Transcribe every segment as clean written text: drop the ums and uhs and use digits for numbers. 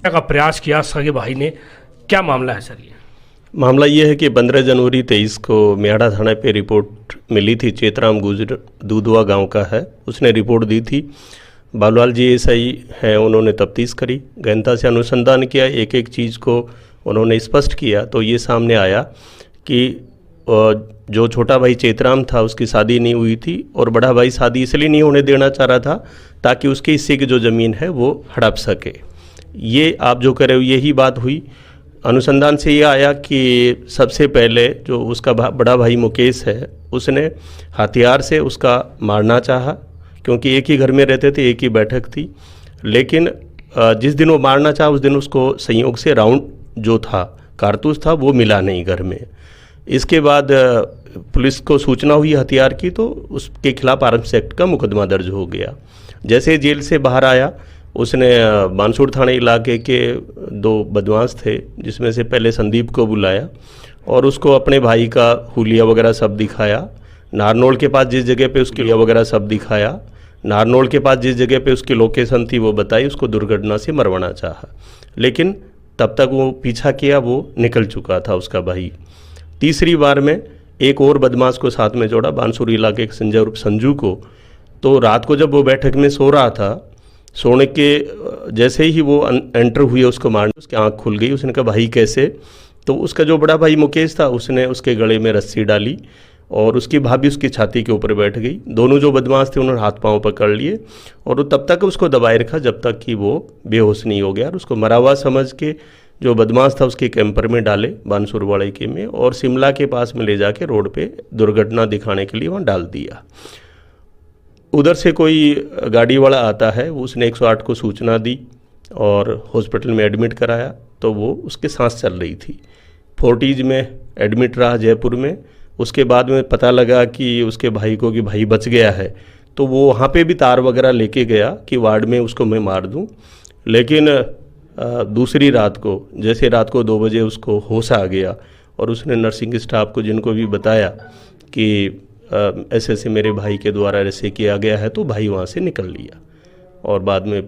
का प्रयास किया सगे भाई ने, क्या मामला है सर? ये मामला ये है कि 15 जनवरी 23 को मेहड़ा थाने पे रिपोर्ट मिली थी। चेतराम गुजर दूधवा गांव का है, उसने रिपोर्ट दी थी। बालवाल जी एसआई हैं, उन्होंने तफ्तीश करी, गहनता से अनुसंधान किया, एक एक चीज़ को उन्होंने स्पष्ट किया। तो ये सामने आया कि जो छोटा भाई चेतराम था उसकी शादी नहीं हुई थी, और बड़ा भाई शादी इसलिए नहीं होने देना चाह रहा था ताकि उसके हिस्से की जो ज़मीन है वो हड़प सके। ये आप जो कह रहे हो यही बात हुई। अनुसंधान से ये आया कि सबसे पहले जो उसका बड़ा भाई मुकेश है, उसने हथियार से उसका मारना चाहा, क्योंकि एक ही घर में रहते थे, एक ही बैठक थी। लेकिन जिस दिन वो मारना चाहा उस दिन उसको संयोग से राउंड जो था, कारतूस था, वो मिला नहीं घर में। इसके बाद पुलिस को सूचना हुई हथियार की, तो उसके खिलाफ आर्म्स एक्ट का मुकदमा दर्ज हो गया। जैसे जेल से बाहर आया, उसने बानसूर थाने इलाके के 2 बदमाश थे, जिसमें से पहले संदीप को बुलाया और उसको अपने भाई का हुलिया वगैरह सब दिखाया। नारनौल के पास जिस जगह पे उसकी हुलिया वगैरह सब दिखाया, नारनौल के पास जिस जगह पे उसकी लोकेशन थी वो बताई, उसको दुर्घटना से मरवाना चाहा। लेकिन तब तक वो पीछा किया, वो निकल चुका था उसका भाई। तीसरी बार में एक और बदमाश को साथ में जोड़ा, बानसूर इलाके के संजू को। तो रात को जब वो बैठक में सो रहा था, सोने के जैसे ही वो एंटर हुए उसको मारने, उसकी आंख खुल गई। उसने कहा भाई कैसे? तो उसका जो बड़ा भाई मुकेश था, उसने उसके गले में रस्सी डाली और उसकी भाभी उसकी छाती के ऊपर बैठ गई। दोनों जो बदमाश थे उन्होंने हाथ पांव पकड़ लिए और वो तब तक उसको दबाए रखा जब तक कि वो बेहोश नहीं हो गया। और उसको मरा हुआ समझ के जो बदमाश था उसके कैंपर में डाले, बानसूर वाले के में, और शिमला के पास में ले जाके रोड पे दुर्घटना दिखाने के लिए वहाँ डाल दिया। उधर से कोई गाड़ी वाला आता है, उसने 108 को सूचना दी और हॉस्पिटल में एडमिट कराया। तो वो उसके सांस चल रही थी, फोर्टीज में एडमिट रहा जयपुर में। उसके बाद में पता लगा कि उसके भाई को कि भाई बच गया है, तो वो वहाँ पे भी तार वगैरह लेके गया कि वार्ड में उसको मैं मार दूँ। लेकिन दूसरी रात को, जैसे रात को 2 बजे उसको होश आ गया और उसने नर्सिंग स्टाफ को जिनको भी बताया कि ऐसे ऐसे मेरे भाई के द्वारा ऐसे किया गया है, तो भाई वहाँ से निकल लिया और बाद में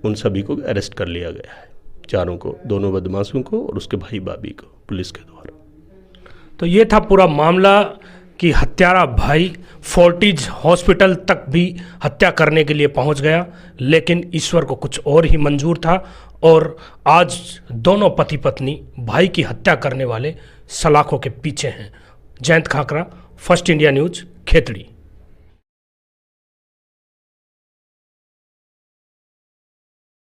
उन सभी को अरेस्ट कर लिया गया है, चारों को, दोनों बदमाशों को और उसके भाई बाबी को, पुलिस के द्वारा। तो ये था पूरा मामला कि हत्यारा भाई फोर्टिज हॉस्पिटल तक भी हत्या करने के लिए पहुंच गया, लेकिन ईश्वर को कुछ और ही मंजूर था और आज दोनों पति पत्नी भाई की हत्या करने वाले सलाखों के पीछे हैं। Jayant Khakra, first India news, Khetri.